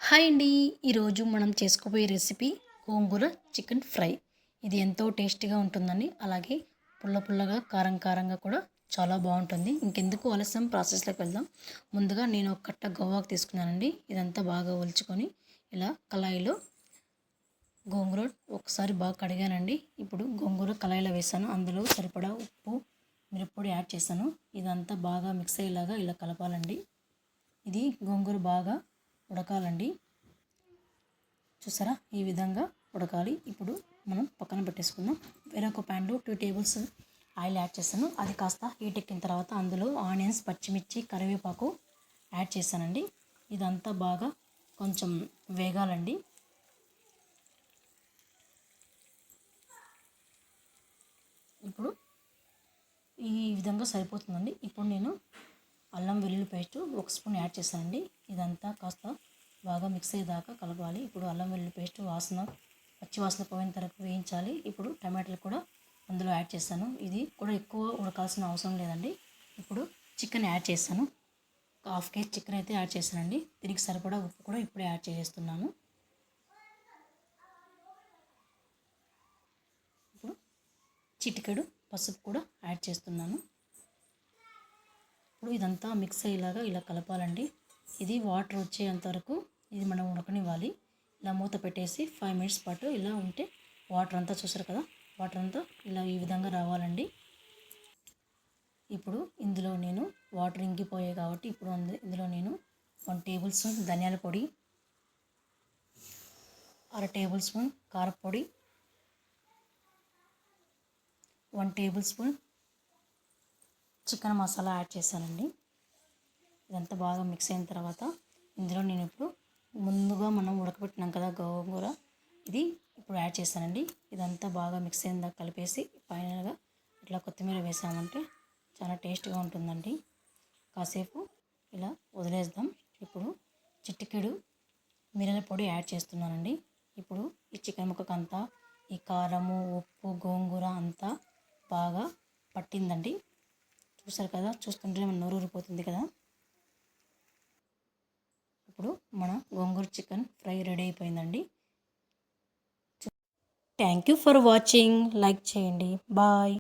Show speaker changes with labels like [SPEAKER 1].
[SPEAKER 1] Hi అండి. ఈరోజు మనం చేసుకోబోయే రెసిపీ గోంగూర చికెన్ ఫ్రై. ఇది ఎంతో టేస్టీగా ఉంటుందండి. అలాగే పుల్ల పుల్లగా కారం కారంగా కూడా చాలా బాగుంటుంది. ఇంకెందుకు ఆలస్యం, ప్రాసెస్లోకి వెళ్దాం. ముందుగా నేను ఒక కట్ట గోవాకు తీసుకున్నానండి. ఇదంతా బాగా ఒలుచుకొని ఇలా కళాయిలో గోంగూర ఒకసారి బాగా కడిగానండి. ఇప్పుడు గోంగూర కళాయిలో వేసాను. అందులో సరిపడా ఉప్పు, మిరప్పొడి యాడ్ చేశాను. ఇదంతా బాగా మిక్స్ అయ్యేలాగా ఇలా కలపాలండి. ఇది గోంగూర బాగా ఉడకాలండి. చూసారా, ఈ విధంగా ఉడకాలి. ఇప్పుడు మనం పక్కన పెట్టేసుకుందాం. వేరొక ప్యాన్లో 2 టేబుల్స్ ఆయిల్ యాడ్ చేశాను. అది కాస్త హీట్ ఎక్కిన తర్వాత అందులో ఆనియన్స్, పచ్చిమిర్చి, కరివేపాకు యాడ్ చేశానండి. ఇదంతా బాగా కొంచెం వేగాలండి. ఇప్పుడు ఈ విధంగా సరిపోతుందండి. ఇప్పుడు నేను అల్లం వెల్లుల్లి పేస్ట్ 1 స్పూన్ యాడ్ చేశానండి. ఇదంతా కాస్త బాగా మిక్స్ అయ్యేదాకా కలపాలి. ఇప్పుడు అల్లం వెల్లుల్లి పేస్ట్ పచ్చి వాసన పోయిన తర్వాత వేయించాలి. ఇప్పుడు టమాటాలు కూడా అందులో యాడ్ చేశాను. ఇది కూడా ఎక్కువ ఉడకాల్సిన అవసరం లేదండి. ఇప్పుడు చికెన్ యాడ్ చేశాను. 1/2 కేజీ చికెన్ అయితే యాడ్ చేశానండి. దీనికి సరిపడా ఉప్పు కూడా ఇప్పుడే యాడ్ చేసేస్తున్నాను. ఇప్పుడు చిటికెడు పసుపు కూడా యాడ్ చేస్తున్నాను. ఇప్పుడు ఇదంతా మిక్స్ అయ్యేలాగా ఇలా కలపాలండి. ఇది వాటర్ వచ్చేంత వరకు ఇది మనం ఉడకనివ్వాలి. ఇలా మూత పెట్టేసి 5 మినిట్స్ పాటు ఇలా ఉంటే వాటర్ అంతా చూసారు కదా, వాటర్ అంతా ఇలా ఈ విధంగా రావాలండి. ఇప్పుడు ఇందులో నేను వాటర్ ఇంకిపోయాయి కాబట్టి ఇప్పుడు ఇందులో నేను 1 టేబుల్ స్పూన్ ధనియాల పొడి, 1/2 టేబుల్ స్పూన్ కారపొడి, 1 table spoon chicken masala add చేశానండి. ఇదంతా బాగా మిక్స్ అయిన తర్వాత ఇందులో నేను ఇప్పుడు ముందుగా మనం ఉడకబెట్టినాం కదా గోంగూర, ఇది ఇప్పుడు యాడ్ చేశానండి. ఇదంతా బాగా మిక్స్ అయిందాక కలిపేసి ఫైనల్గా ఇట్లా కొత్తిమీర వేసామంటే చాలా టేస్ట్గా ఉంటుందండి. కాసేపు ఇలా వదిలేద్దాం. ఇప్పుడు చిటికెడు మిరియాల పొడి యాడ్ చేస్తున్నానండి. ఇప్పుడు ఈ చికెన్ ముక్కకంతా ఈ కారము, ఉప్పు, గోంగూర అంతా బాగా పట్టిందండి. చూసారు కదా, చూస్తుంటే మన నోరు ఊరిపోతుంది కదా. ఇప్పుడు మన గోంగూర చికెన్ ఫ్రై రెడీ అయిపోయిందండి. Thank you for watching. Like చేయండి. బాయ్.